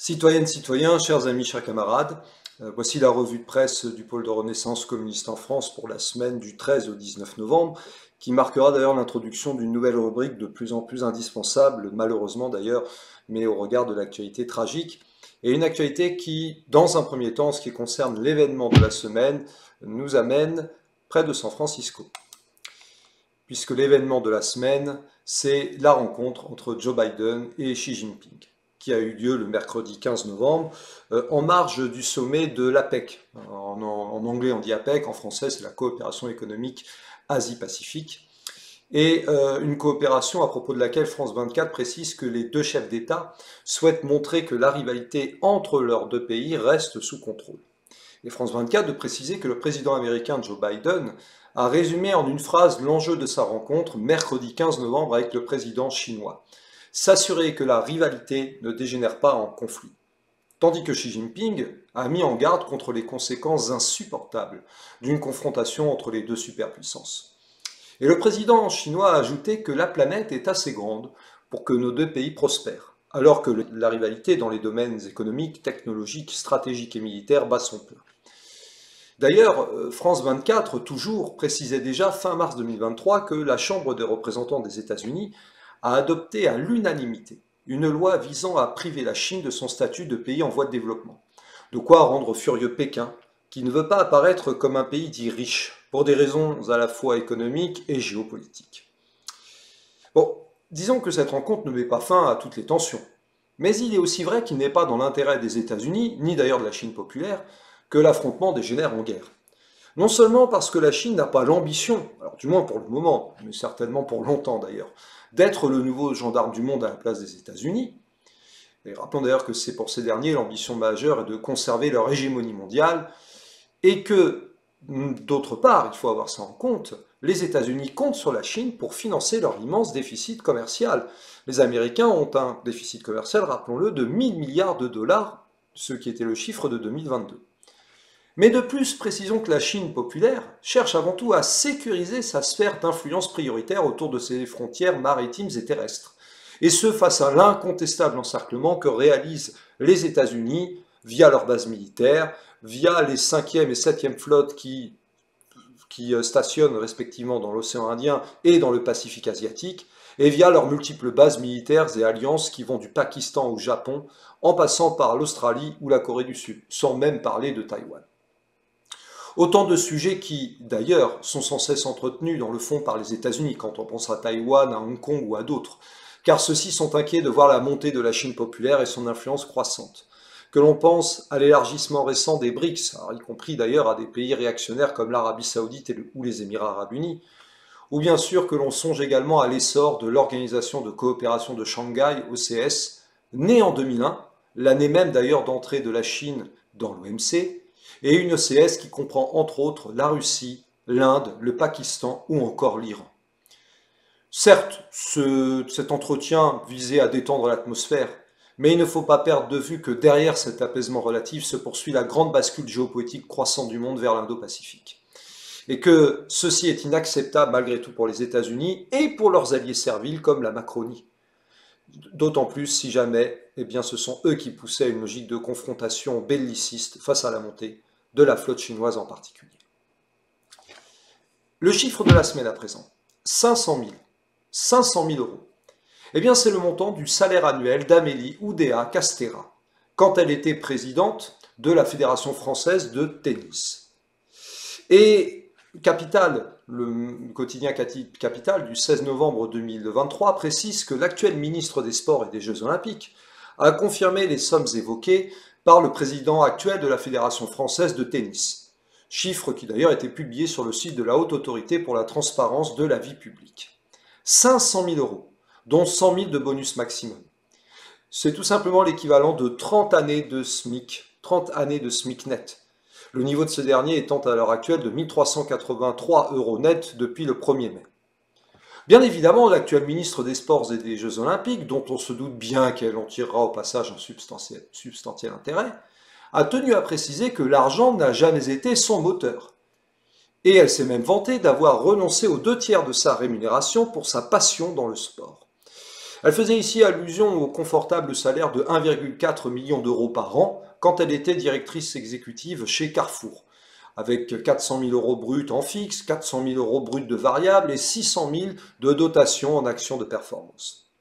Citoyennes, citoyens, chers amis, chers camarades, voici la revue de presse du pôle de Renaissance communiste en France pour la semaine du 13 au 19 novembre, qui marquera d'ailleurs l'introduction d'une nouvelle rubrique de plus en plus indispensable, malheureusement d'ailleurs, mais au regard de l'actualité tragique, et une actualité qui, dans un premier temps, en ce qui concerne l'événement de la semaine, nous amène près de San Francisco. Puisque l'événement de la semaine, c'est la rencontre entre Joe Biden et Xi Jinping, qui a eu lieu le mercredi 15 novembre, en marge du sommet de l'APEC. En anglais, on dit APEC, en français, c'est la coopération économique Asie-Pacifique. Et une coopération à propos de laquelle France 24 précise que les deux chefs d'État souhaitent montrer que la rivalité entre leurs deux pays reste sous contrôle. Et France 24 de préciser que le président américain Joe Biden a résumé en une phrase l'enjeu de sa rencontre mercredi 15 novembre avec le président chinois. S'assurer que la rivalité ne dégénère pas en conflit. Tandis que Xi Jinping a mis en garde contre les conséquences insupportables d'une confrontation entre les deux superpuissances. Et le président chinois a ajouté que la planète est assez grande pour que nos deux pays prospèrent, alors que la rivalité dans les domaines économiques, technologiques, stratégiques et militaires bat son plein. D'ailleurs, France 24, toujours, précisait déjà fin mars 2023 que la Chambre des représentants des États-Unis a adopté à l'unanimité une loi visant à priver la Chine de son statut de pays en voie de développement. De quoi rendre furieux Pékin, qui ne veut pas apparaître comme un pays dit riche, pour des raisons à la fois économiques et géopolitiques. Bon, disons que cette rencontre ne met pas fin à toutes les tensions. Mais il est aussi vrai qu'il n'est pas dans l'intérêt des États-Unis, ni d'ailleurs de la Chine populaire, que l'affrontement dégénère en guerre. Non seulement parce que la Chine n'a pas l'ambition, alors du moins pour le moment, mais certainement pour longtemps d'ailleurs, d'être le nouveau gendarme du monde à la place des États-Unis. Et rappelons d'ailleurs que c'est pour ces derniers l'ambition majeure est de conserver leur hégémonie mondiale, et que, d'autre part, il faut avoir ça en compte, les États-Unis comptent sur la Chine pour financer leur immense déficit commercial. Les Américains ont un déficit commercial, rappelons-le, de 1000 milliards de dollars, ce qui était le chiffre de 2022. Mais de plus, précisons que la Chine populaire cherche avant tout à sécuriser sa sphère d'influence prioritaire autour de ses frontières maritimes et terrestres. Et ce, face à l'incontestable encerclement que réalisent les États-Unis via leurs bases militaires, via les 5e et 7e flottes qui stationnent respectivement dans l'océan Indien et dans le Pacifique asiatique, et via leurs multiples bases militaires et alliances qui vont du Pakistan au Japon, en passant par l'Australie ou la Corée du Sud, sans même parler de Taïwan. Autant de sujets qui, d'ailleurs, sont sans cesse entretenus dans le fond par les États-Unis, quand on pense à Taïwan, à Hong Kong ou à d'autres, car ceux-ci sont inquiets de voir la montée de la Chine populaire et son influence croissante. Que l'on pense à l'élargissement récent des BRICS, y compris d'ailleurs à des pays réactionnaires comme l'Arabie Saoudite ou les Émirats Arabes Unis, ou bien sûr que l'on songe également à l'essor de l'Organisation de coopération de Shanghai, OCS, née en 2001, l'année même d'ailleurs d'entrée de la Chine dans l'OMC, et une OCS qui comprend entre autres la Russie, l'Inde, le Pakistan ou encore l'Iran. Certes, cet entretien visait à détendre l'atmosphère, mais il ne faut pas perdre de vue que derrière cet apaisement relatif se poursuit la grande bascule géopolitique croissante du monde vers l'Indo-Pacifique. Et que ceci est inacceptable malgré tout pour les États-Unis et pour leurs alliés serviles comme la Macronie. D'autant plus si jamais, eh bien, ce sont eux qui poussaient à une logique de confrontation belliciste face à la montée de la flotte chinoise en particulier. Le chiffre de la semaine à présent, 500 000. 500 000 euros. Eh bien, c'est le montant du salaire annuel d'Amélie Oudéa Castéra, quand elle était présidente de la Fédération française de tennis. Et Capital, le quotidien Capital du 16 novembre 2023 précise que l'actuel ministre des Sports et des Jeux Olympiques a confirmé les sommes évoquées par le président actuel de la Fédération française de tennis. Chiffre qui d'ailleurs était publié sur le site de la Haute Autorité pour la transparence de la vie publique. 500 000 euros, dont 100 000 de bonus maximum. C'est tout simplement l'équivalent de 30 années de SMIC, 30 années de SMIC net. Le niveau de ce dernier étant à l'heure actuelle de 1 383 euros net depuis le 1er mai. Bien évidemment, l'actuel ministre des Sports et des Jeux Olympiques, dont on se doute bien qu'elle en tirera au passage un substantiel intérêt, a tenu à préciser que l'argent n'a jamais été son moteur. Et elle s'est même vantée d'avoir renoncé aux 2 tiers de sa rémunération pour sa passion dans le sport. Elle faisait ici allusion au confortable salaire de 1,4 million d'euros par an quand elle était directrice exécutive chez Carrefour, avec 400 000 euros bruts en fixe, 400 000 euros bruts de variables et 600 000 de dotation en actions de performance.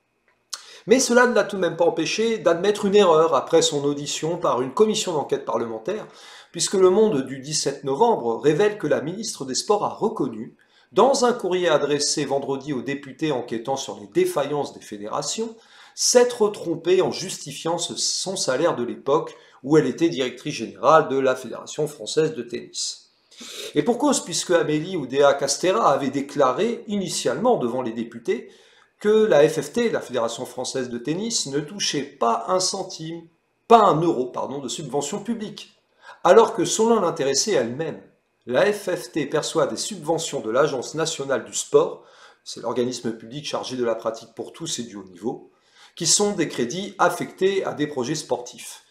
Mais cela ne l'a tout de même pas empêché d'admettre une erreur après son audition par une commission d'enquête parlementaire, puisque Le Monde du 17 novembre révèle que la ministre des Sports a reconnu, dans un courrier adressé vendredi aux députés enquêtant sur les défaillances des fédérations, s'être trompée en justifiant son salaire de l'époque où elle était directrice générale de la Fédération française de tennis. Et pour cause, puisque Amélie Oudéa-Castéra avait déclaré initialement devant les députés que la FFT, la Fédération française de tennis, ne touchait pas un centime, pas un euro, pardon, de subvention publique, alors que selon l'intéressée elle-même, la FFT perçoit des subventions de l'Agence nationale du sport, c'est l'organisme public chargé de la pratique pour tous et du haut niveau, qui sont des crédits affectés à des projets sportifs.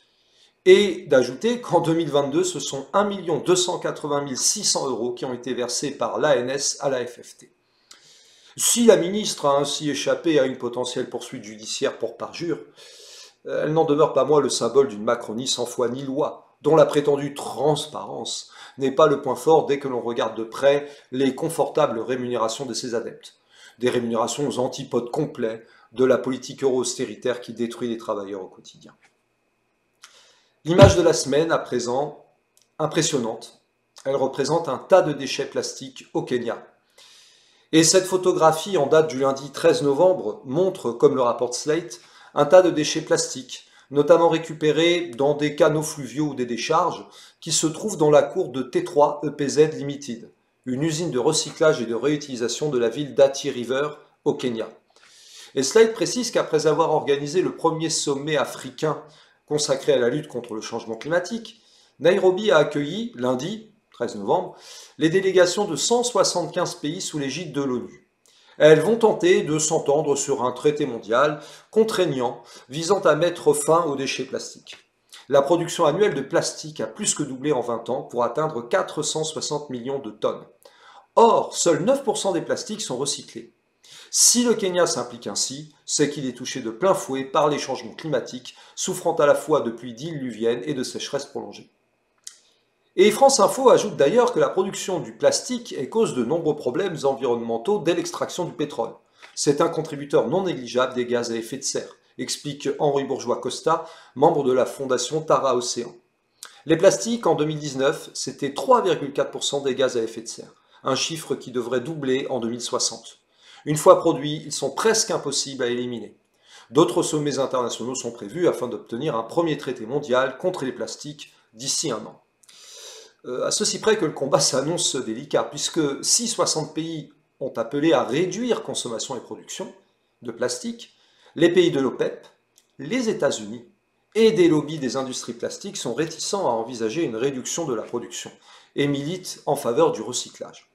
Et d'ajouter qu'en 2022, ce sont 1 280 600 euros qui ont été versés par l'ANS à la FFT. Si la ministre a ainsi échappé à une potentielle poursuite judiciaire pour parjure, elle n'en demeure pas moins le symbole d'une Macronie sans foi ni loi, dont la prétendue transparence n'est pas le point fort dès que l'on regarde de près les confortables rémunérations de ses adeptes. Des rémunérations aux antipodes complets de la politique euro-austéritaire qui détruit les travailleurs au quotidien. L'image de la semaine, à présent, impressionnante. Elle représente un tas de déchets plastiques au Kenya. Et cette photographie en date du lundi 13 novembre montre, comme le rapporte Slate, un tas de déchets plastiques, notamment récupérés dans des canaux fluviaux ou des décharges, qui se trouvent dans la cour de T3 EPZ Limited, une usine de recyclage et de réutilisation de la ville d'Athi River, au Kenya. Et Slate précise qu'après avoir organisé le premier sommet africain consacré à la lutte contre le changement climatique, Nairobi a accueilli, lundi 13 novembre, les délégations de 175 pays sous l'égide de l'ONU. Elles vont tenter de s'entendre sur un traité mondial contraignant visant à mettre fin aux déchets plastiques. La production annuelle de plastique a plus que doublé en 20 ans pour atteindre 460 millions de tonnes. Or, seuls 9% des plastiques sont recyclés. Si le Kenya s'implique ainsi, c'est qu'il est touché de plein fouet par les changements climatiques, souffrant à la fois de pluies diluviennes et de sécheresses prolongées. Et France Info ajoute d'ailleurs que la production du plastique est cause de nombreux problèmes environnementaux dès l'extraction du pétrole. C'est un contributeur non négligeable des gaz à effet de serre, explique Henri Bourgeois-Costa, membre de la fondation Tara Océan. Les plastiques, en 2019, c'était 3,4% des gaz à effet de serre, un chiffre qui devrait doubler en 2060. Une fois produits, ils sont presque impossibles à éliminer. D'autres sommets internationaux sont prévus afin d'obtenir un premier traité mondial contre les plastiques d'ici un an. À ceci près que le combat s'annonce délicat, puisque si 60 pays ont appelé à réduire consommation et production de plastique, les pays de l'OPEP, les États-Unis et des lobbies des industries plastiques sont réticents à envisager une réduction de la production et militent en faveur du recyclage.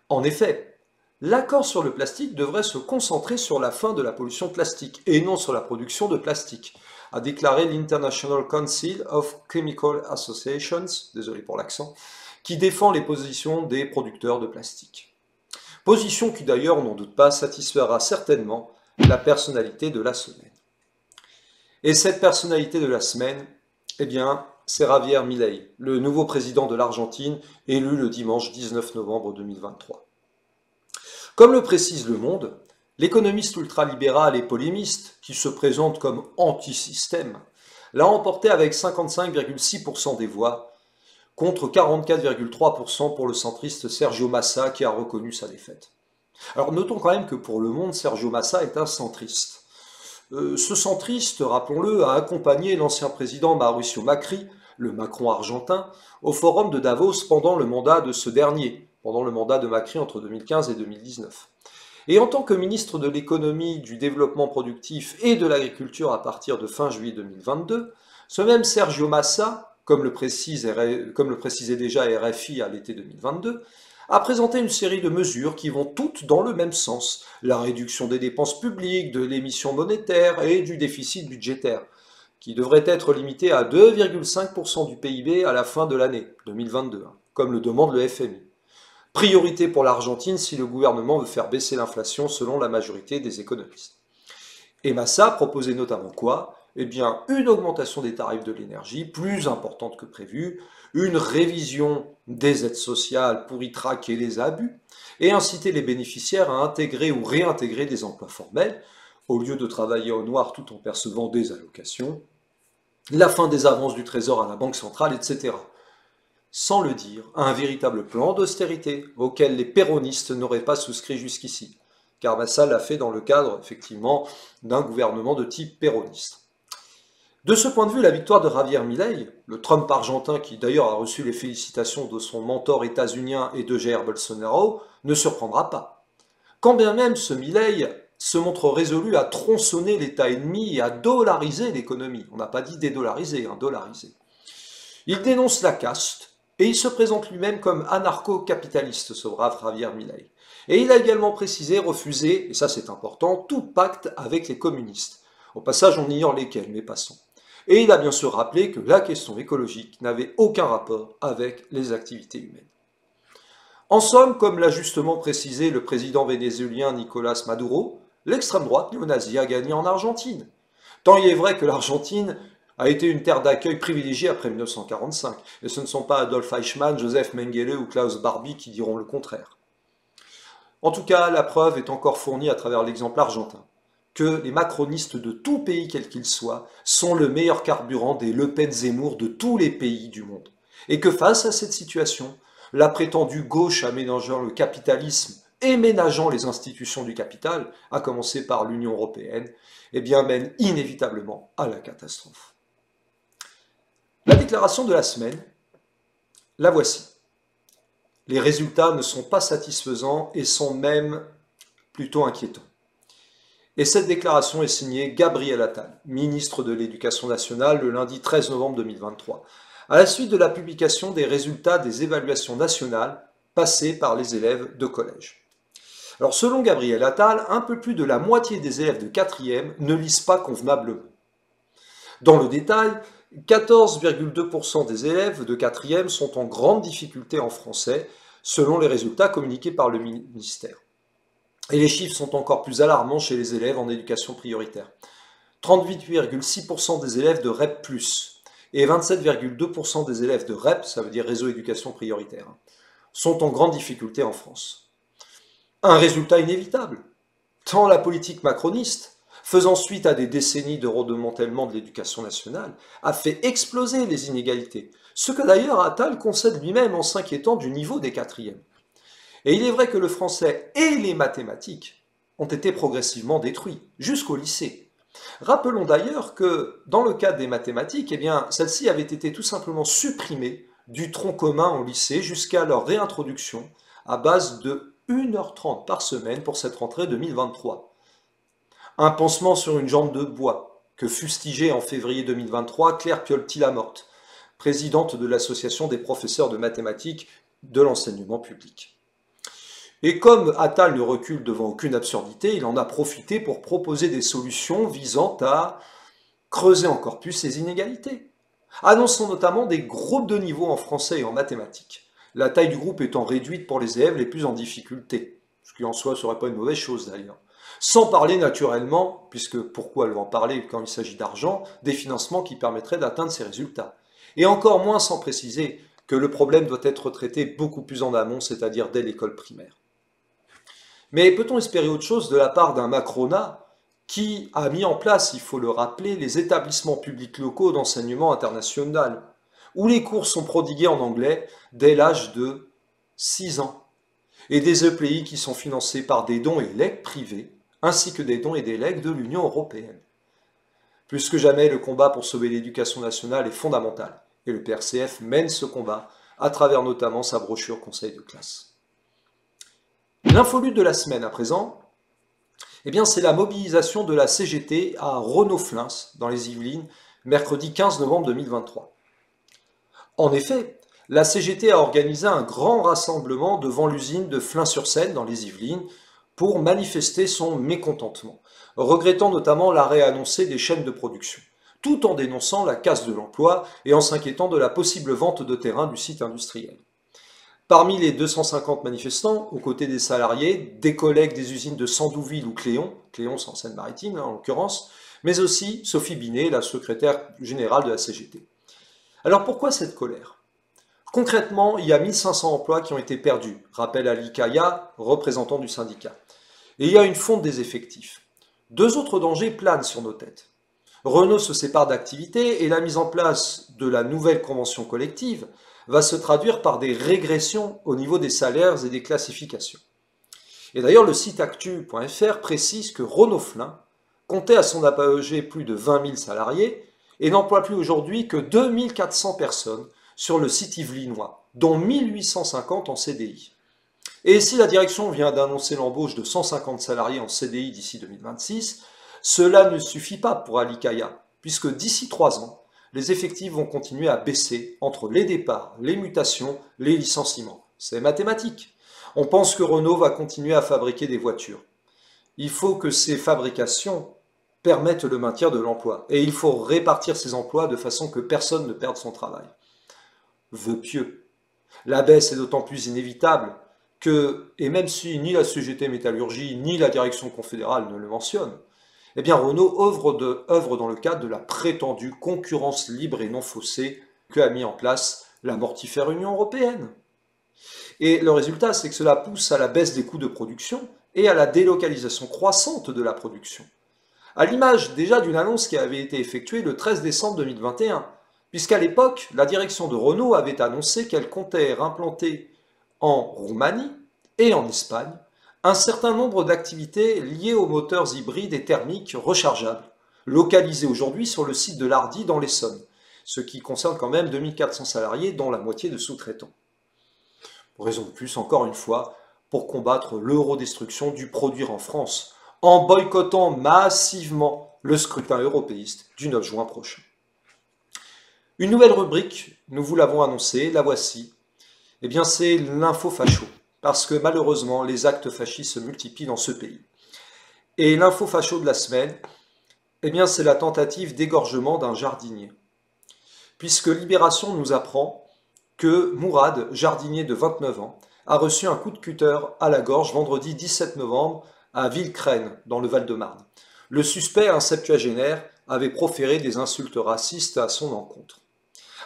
En effet, l'accord sur le plastique devrait se concentrer sur la fin de la pollution plastique et non sur la production de plastique, a déclaré l'International Council of Chemical Associations, désolé pour l'accent, qui défend les positions des producteurs de plastique. Position qui d'ailleurs, on n'en doute pas, satisfera certainement la personnalité de la semaine. Et cette personnalité de la semaine, eh bien, c'est Javier Milei, le nouveau président de l'Argentine, élu le dimanche 19 novembre 2023. Comme le précise Le Monde, l'économiste ultralibéral et polémiste, qui se présente comme anti-système, l'a emporté avec 55,6% des voix, contre 44,3% pour le centriste Sergio Massa, qui a reconnu sa défaite. Alors notons quand même que pour Le Monde, Sergio Massa est un centriste. Ce centriste, rappelons-le, a accompagné l'ancien président Mauricio Macri, le Macron argentin, au forum de Davos pendant le mandat de ce dernier, pendant le mandat de Macri entre 2015 et 2019. Et en tant que ministre de l'économie, du développement productif et de l'agriculture à partir de fin juillet 2022, ce même Sergio Massa, comme le précisait déjà RFI à l'été 2022, a présenté une série de mesures qui vont toutes dans le même sens, la réduction des dépenses publiques, de l'émission monétaire et du déficit budgétaire, qui devrait être limité à 2,5% du PIB à la fin de l'année 2022, comme le demande le FMI. Priorité pour l'Argentine si le gouvernement veut faire baisser l'inflation selon la majorité des économistes. Et Massa proposait notamment quoi? Eh bien, une augmentation des tarifs de l'énergie plus importante que prévu, une révision des aides sociales pour y traquer les abus, et inciter les bénéficiaires à intégrer ou réintégrer des emplois formels, au lieu de travailler au noir tout en percevant des allocations, la fin des avances du Trésor à la Banque centrale, etc. Sans le dire, un véritable plan d'austérité auquel les péronistes n'auraient pas souscrit jusqu'ici, car Massa l'a fait dans le cadre, effectivement, d'un gouvernement de type péroniste. De ce point de vue, la victoire de Javier Milei, le Trump argentin qui d'ailleurs a reçu les félicitations de son mentor états-unien et de Jair Bolsonaro, ne surprendra pas. Quand bien même ce Milei se montre résolu à tronçonner l'État ennemi et à dollariser l'économie. On n'a pas dit dédollariser, dollariser. Il dénonce la caste et il se présente lui-même comme anarcho-capitaliste, ce brave Javier Milei. Et il a également précisé refuser, et ça c'est important, tout pacte avec les communistes. Au passage, on ignore lesquels, mais passons. Et il a bien sûr rappelé que la question écologique n'avait aucun rapport avec les activités humaines. En somme, comme l'a justement précisé le président vénézuélien Nicolás Maduro, l'extrême droite néo-nazie a gagné en Argentine. Tant il est vrai que l'Argentine a été une terre d'accueil privilégiée après 1945, et ce ne sont pas Adolf Eichmann, Joseph Mengele ou Klaus Barbie qui diront le contraire. En tout cas, la preuve est encore fournie à travers l'exemple argentin, que les macronistes de tout pays quel qu'il soit sont le meilleur carburant des Le Pen Zemmour de tous les pays du monde. Et que face à cette situation, la prétendue gauche aménageant le capitalisme et ménageant les institutions du capital, à commencer par l'Union européenne, eh bien mène inévitablement à la catastrophe. La déclaration de la semaine, la voici. Les résultats ne sont pas satisfaisants et sont même plutôt inquiétants. Et cette déclaration est signée Gabriel Attal, ministre de l'Éducation nationale, le lundi 13 novembre 2023, à la suite de la publication des résultats des évaluations nationales passées par les élèves de collège. Alors selon Gabriel Attal, un peu plus de la moitié des élèves de 4e ne lisent pas convenablement. Dans le détail, 14,2% des élèves de 4e sont en grande difficulté en français, selon les résultats communiqués par le ministère. Et les chiffres sont encore plus alarmants chez les élèves en éducation prioritaire. 38,6% des élèves de REP+, et 27,2% des élèves de REP, ça veut dire réseau éducation prioritaire, sont en grande difficulté en France. Un résultat inévitable, tant la politique macroniste, faisant suite à des décennies de redémantèlement de l'éducation nationale, a fait exploser les inégalités, ce que d'ailleurs Attal concède lui-même en s'inquiétant du niveau des 4e. Et il est vrai que le français et les mathématiques ont été progressivement détruits, jusqu'au lycée. Rappelons d'ailleurs que, dans le cadre des mathématiques, eh bien, celles-ci avaient été tout simplement supprimées du tronc commun au lycée jusqu'à leur réintroduction à base de 1h30 par semaine pour cette rentrée 2023. Un pansement sur une jambe de bois que fustigeait en février 2023 Claire Piolti-Lamorte, présidente de l'Association des professeurs de mathématiques de l'enseignement public. Et comme Attal ne recule devant aucune absurdité, il en a profité pour proposer des solutions visant à creuser encore plus ces inégalités. Annonçant notamment des groupes de niveau en français et en mathématiques, la taille du groupe étant réduite pour les élèves les plus en difficulté, ce qui en soi ne serait pas une mauvaise chose d'ailleurs. Sans parler naturellement, puisque pourquoi elle va en parler quand il s'agit d'argent, des financements qui permettraient d'atteindre ces résultats. Et encore moins sans préciser que le problème doit être traité beaucoup plus en amont, c'est-à-dire dès l'école primaire. Mais peut-on espérer autre chose de la part d'un Macronat qui a mis en place, il faut le rappeler, les établissements publics locaux d'enseignement international, où les cours sont prodigués en anglais dès l'âge de 6 ans, et des EPI qui sont financés par des dons et legs privés, ainsi que des dons et des legs de l'Union européenne. Plus que jamais, le combat pour sauver l'éducation nationale est fondamental, et le PRCF mène ce combat à travers notamment sa brochure Conseil de classe. L'infolute de la semaine à présent, eh bien c'est la mobilisation de la CGT à Renault-Flins, dans les Yvelines, mercredi 15 novembre 2023. En effet, la CGT a organisé un grand rassemblement devant l'usine de Flins-sur-Seine, dans les Yvelines, pour manifester son mécontentement, regrettant notamment l'arrêt annoncé des chaînes de production, tout en dénonçant la casse de l'emploi et en s'inquiétant de la possible vente de terrain du site industriel. Parmi les 250 manifestants, aux côtés des salariés, des collègues des usines de Sandouville ou Cléon, Cléon c'est en Seine-Maritime en l'occurrence, mais aussi Sophie Binet, la secrétaire générale de la CGT. Alors pourquoi cette colère? Concrètement, il y a 1500 emplois qui ont été perdus, rappelle Ali Kaya, représentant du syndicat. Et il y a une fonte des effectifs. Deux autres dangers planent sur nos têtes. Renault se sépare d'activité et la mise en place de la nouvelle convention collective va se traduire par des régressions au niveau des salaires et des classifications. Et d'ailleurs, le site actu.fr précise que Renault-Flin comptait à son apogée plus de 20 000 salariés et n'emploie plus aujourd'hui que 2400 personnes sur le site yvelinois, dont 1850 en CDI. Et si la direction vient d'annoncer l'embauche de 150 salariés en CDI d'ici 2026, cela ne suffit pas pour Ali Kaya, puisque d'ici 3 ans, les effectifs vont continuer à baisser entre les départs, les mutations, les licenciements. C'est mathématique. On pense que Renault va continuer à fabriquer des voitures. Il faut que ces fabrications permettent le maintien de l'emploi. Et il faut répartir ces emplois de façon que personne ne perde son travail. Vœu pieux. La baisse est d'autant plus inévitable que, et même si ni la CGT Métallurgie ni la direction confédérale ne le mentionnent, eh bien Renault œuvre dans le cadre de la prétendue concurrence libre et non faussée qu'a mis en place la mortifère Union européenne. Et le résultat, c'est que cela pousse à la baisse des coûts de production et à la délocalisation croissante de la production. À l'image déjà d'une annonce qui avait été effectuée le 13 décembre 2021, puisqu'à l'époque, la direction de Renault avait annoncé qu'elle comptait implanter en Roumanie et en Espagne un certain nombre d'activités liées aux moteurs hybrides et thermiques rechargeables, localisées aujourd'hui sur le site de l'Hardy dans l'Essonne, ce qui concerne quand même 2400 salariés, dont la moitié de sous-traitants. Raison de plus, encore une fois, pour combattre l'eurodestruction du produire en France, en boycottant massivement le scrutin européiste du 9 juin prochain. Une nouvelle rubrique, nous vous l'avons annoncé, la voici, eh bien c'est l'info-facho, parce que malheureusement les actes fascistes se multiplient dans ce pays. Et l'info-facho de la semaine, eh bien c'est la tentative d'égorgement d'un jardinier. Puisque Libération nous apprend que Mourad, jardinier de 29 ans, a reçu un coup de cutter à la gorge vendredi 17 novembre à Villecrène, dans le Val-de-Marne. Le suspect, un septuagénaire, avait proféré des insultes racistes à son encontre.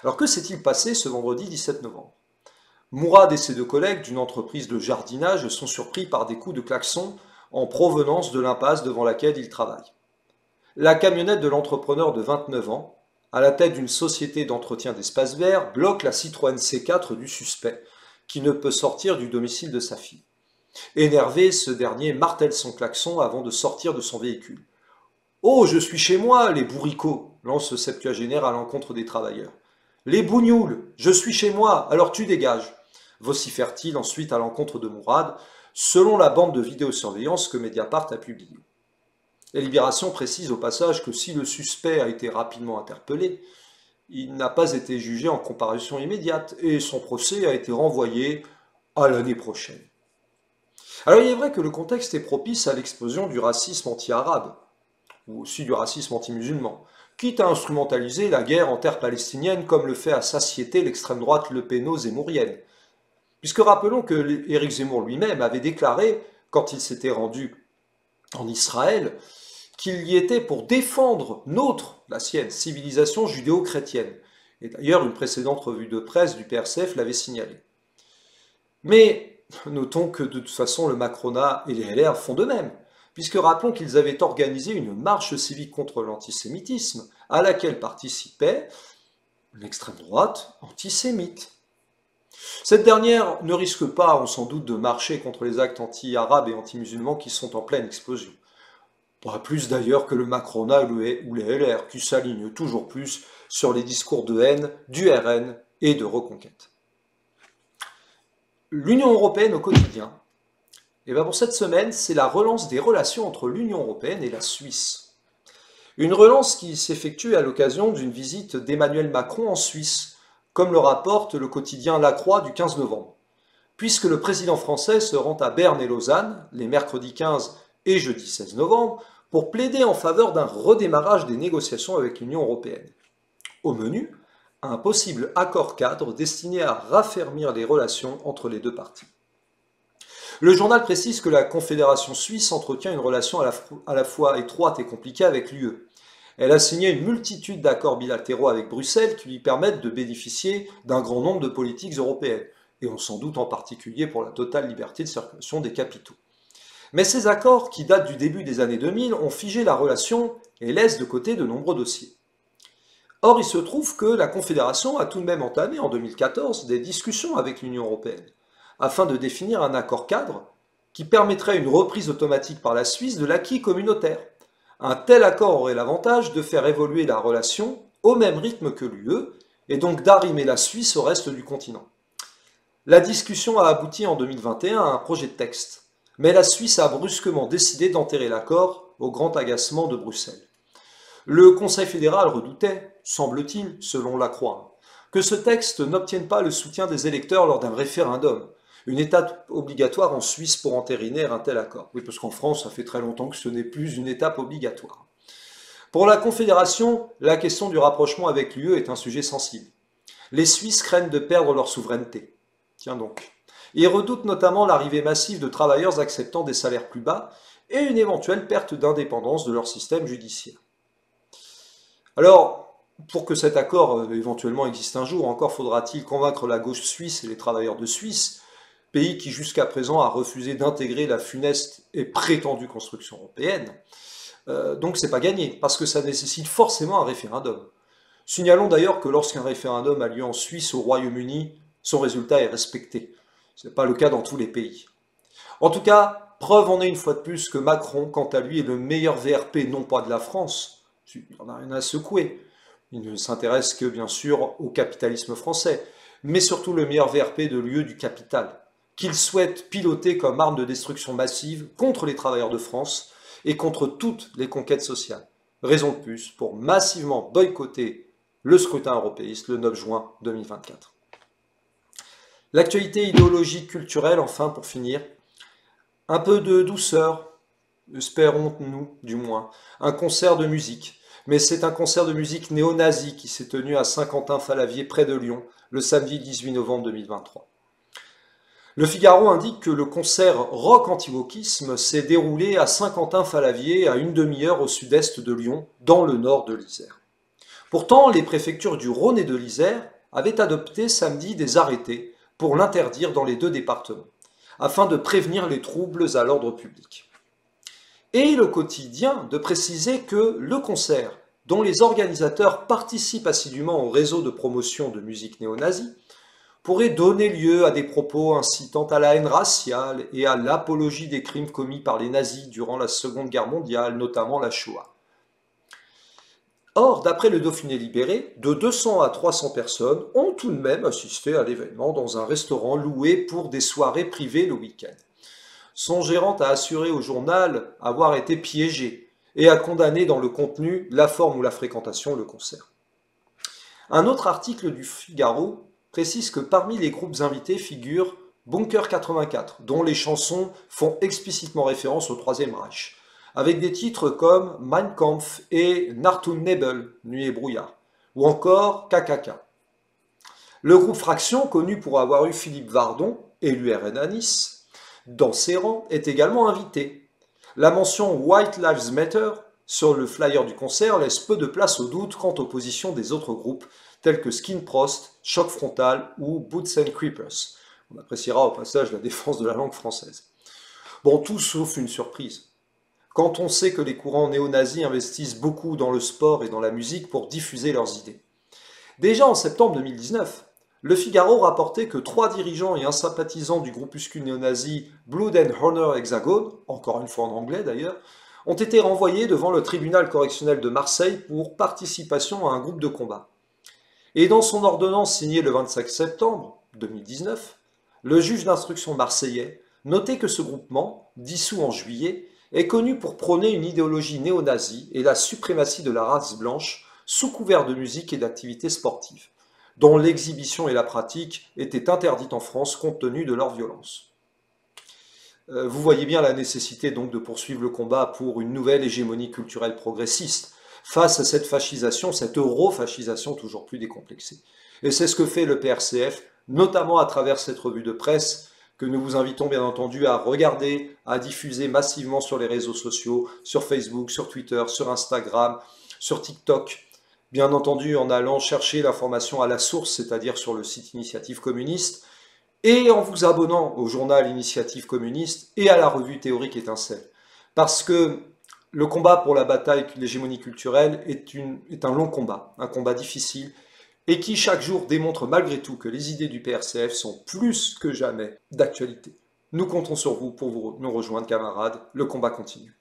Alors que s'est-il passé ce vendredi 17 novembre? Mourad et ses deux collègues d'une entreprise de jardinage sont surpris par des coups de klaxon en provenance de l'impasse devant laquelle ils travaillent. La camionnette de l'entrepreneur de 29 ans, à la tête d'une société d'entretien d'espaces verts, bloque la Citroën C4 du suspect, qui ne peut sortir du domicile de sa fille. Énervé, ce dernier martèle son klaxon avant de sortir de son véhicule. « Oh, je suis chez moi, les bourricots !» lance ce septuagénaire à l'encontre des travailleurs. « Les bougnoules, je suis chez moi, alors tu dégages !» vocifère-t-il ensuite à l'encontre de Mourad, selon la bande de vidéosurveillance que Mediapart a publiée. La Libération précise au passage que si le suspect a été rapidement interpellé, il n'a pas été jugé en comparution immédiate et son procès a été renvoyé à l'année prochaine. Alors il est vrai que le contexte est propice à l'explosion du racisme anti-arabe, ou aussi du racisme anti-musulman, quitte à instrumentaliser la guerre en terre palestinienne comme le fait à satiété l'extrême droite lepéno-zémourienne. Puisque rappelons que Éric Zemmour lui-même avait déclaré, quand il s'était rendu en Israël, qu'il y était pour défendre la sienne, civilisation judéo-chrétienne. Et d'ailleurs, une précédente revue de presse du PRCF l'avait signalé. Mais notons que de toute façon, le Macronat et les LR font de même, puisque rappelons qu'ils avaient organisé une marche civique contre l'antisémitisme, à laquelle participait l'extrême droite antisémite. Cette dernière ne risque pas, on s'en doute, de marcher contre les actes anti-arabes et anti-musulmans qui sont en pleine explosion. Pas plus d'ailleurs que le Macronat ou les LR, qui s'alignent toujours plus sur les discours de haine du RN et de reconquête. L'Union européenne au quotidien, et bien pour cette semaine, c'est la relance des relations entre l'Union européenne et la Suisse. Une relance qui s'effectue à l'occasion d'une visite d'Emmanuel Macron en Suisse, comme le rapporte le quotidien La Croix du 15 novembre, puisque le président français se rend à Berne et Lausanne, les mercredis 15 et jeudi 16 novembre, pour plaider en faveur d'un redémarrage des négociations avec l'Union européenne. Au menu, un possible accord cadre destiné à raffermir les relations entre les deux parties. Le journal précise que la Confédération suisse entretient une relation à la fois étroite et compliquée avec l'UE. Elle a signé une multitude d'accords bilatéraux avec Bruxelles qui lui permettent de bénéficier d'un grand nombre de politiques européennes, et on s'en doute en particulier pour la totale liberté de circulation des capitaux. Mais ces accords, qui datent du début des années 2000, ont figé la relation et laissent de côté de nombreux dossiers. Or, il se trouve que la Confédération a tout de même entamé en 2014 des discussions avec l'Union européenne, afin de définir un accord cadre qui permettrait une reprise automatique par la Suisse de l'acquis communautaire. Un tel accord aurait l'avantage de faire évoluer la relation au même rythme que l'UE, et donc d'arrimer la Suisse au reste du continent. La discussion a abouti en 2021 à un projet de texte, mais la Suisse a brusquement décidé d'enterrer l'accord au grand agacement de Bruxelles. Le Conseil fédéral redoutait, semble-t-il, selon la Croix, que ce texte n'obtienne pas le soutien des électeurs lors d'un référendum, une étape obligatoire en Suisse pour entériner un tel accord. Oui, parce qu'en France, ça fait très longtemps que ce n'est plus une étape obligatoire. Pour la Confédération, la question du rapprochement avec l'UE est un sujet sensible. Les Suisses craignent de perdre leur souveraineté. Tiens donc. Ils redoutent notamment l'arrivée massive de travailleurs acceptant des salaires plus bas et une éventuelle perte d'indépendance de leur système judiciaire. Alors, pour que cet accord éventuellement existe un jour, encore faudra-t-il convaincre la gauche suisse et les travailleurs de Suisse, pays qui jusqu'à présent a refusé d'intégrer la funeste et prétendue construction européenne. Donc c'est pas gagné, parce que ça nécessite forcément un référendum. Signalons d'ailleurs que lorsqu'un référendum a lieu en Suisse ou au Royaume-Uni, son résultat est respecté. Ce n'est pas le cas dans tous les pays. En tout cas, preuve en est une fois de plus que Macron, quant à lui, est le meilleur VRP, non pas de la France, il n'en a rien à secouer. Il ne s'intéresse que, bien sûr, au capitalisme français, mais surtout le meilleur VRP de l'UE du capital, qu'il souhaite piloter comme arme de destruction massive contre les travailleurs de France et contre toutes les conquêtes sociales. Raison de plus pour massivement boycotter le scrutin européiste le 9 juin 2024. L'actualité idéologique culturelle, enfin, pour finir. Un peu de douceur, espérons-nous du moins, un concert de musique. Mais c'est un concert de musique néo-nazi qui s'est tenu à Saint-Quentin-Fallavier, près de Lyon, le samedi 18 novembre 2023. Le Figaro indique que le concert rock anti-wokisme s'est déroulé à Saint-Quentin-Fallavier, à une demi-heure au sud-est de Lyon, dans le nord de l'Isère. Pourtant, les préfectures du Rhône et de l'Isère avaient adopté samedi des arrêtés pour l'interdire dans les deux départements, afin de prévenir les troubles à l'ordre public. Et le quotidien de préciser que le concert, dont les organisateurs participent assidûment au réseau de promotion de musique néo-nazie, pourrait donner lieu à des propos incitant à la haine raciale et à l'apologie des crimes commis par les nazis durant la Seconde Guerre mondiale, notamment la Shoah. Or, d'après le Dauphiné libéré, de 200 à 300 personnes ont tout de même assisté à l'événement dans un restaurant loué pour des soirées privées le week-end. Son gérant a assuré au journal avoir été piégé et a condamné dans le contenu la forme ou la fréquentation le concert. Un autre article du Figaro précise que parmi les groupes invités figure Bunker 84, dont les chansons font explicitement référence au Troisième Reich, avec des titres comme Mein Kampf et Nacht und Nebel, Nuit et brouillard, ou encore KKK. Le groupe Fraction, connu pour avoir eu Philippe Vardon, élu RN à Nice, dans ses rangs, est également invité. La mention White Lives Matter sur le flyer du concert laisse peu de place au doute quant aux positions des autres groupes, tels que Skin Prost, Choc Frontal ou Boots and Creepers. On appréciera au passage la défense de la langue française. Bon, tout sauf une surprise. Quand on sait que les courants néo-nazis investissent beaucoup dans le sport et dans la musique pour diffuser leurs idées. Déjà en septembre 2019, le Figaro rapportait que 3 dirigeants et un sympathisant du groupuscule néo-nazi Blood and Honor Hexagone, encore une fois en anglais d'ailleurs, ont été renvoyés devant le tribunal correctionnel de Marseille pour participation à un groupe de combat. Et dans son ordonnance signée le 25 septembre 2019, le juge d'instruction marseillais notait que ce groupement, dissous en juillet, est connu pour prôner une idéologie néo-nazie et la suprématie de la race blanche sous couvert de musique et d'activités sportives, dont l'exhibition et la pratique étaient interdites en France compte tenu de leur violence. Vous voyez bien la nécessité donc de poursuivre le combat pour une nouvelle hégémonie culturelle progressiste, face à cette fascisation, cette eurofascisation toujours plus décomplexée. Et c'est ce que fait le PRCF, notamment à travers cette revue de presse que nous vous invitons bien entendu à regarder, à diffuser massivement sur les réseaux sociaux, sur Facebook, sur Twitter, sur Instagram, sur TikTok. Bien entendu en allant chercher l'information à la source, c'est-à-dire sur le site Initiative communiste, et en vous abonnant au journal Initiative communiste et à la revue théorique Étincelle. Parce que le combat pour la bataille de l'hégémonie culturelle est un long combat, un combat difficile, et qui chaque jour démontre malgré tout que les idées du PRCF sont plus que jamais d'actualité. Nous comptons sur vous pour nous rejoindre, camarades. Le combat continue.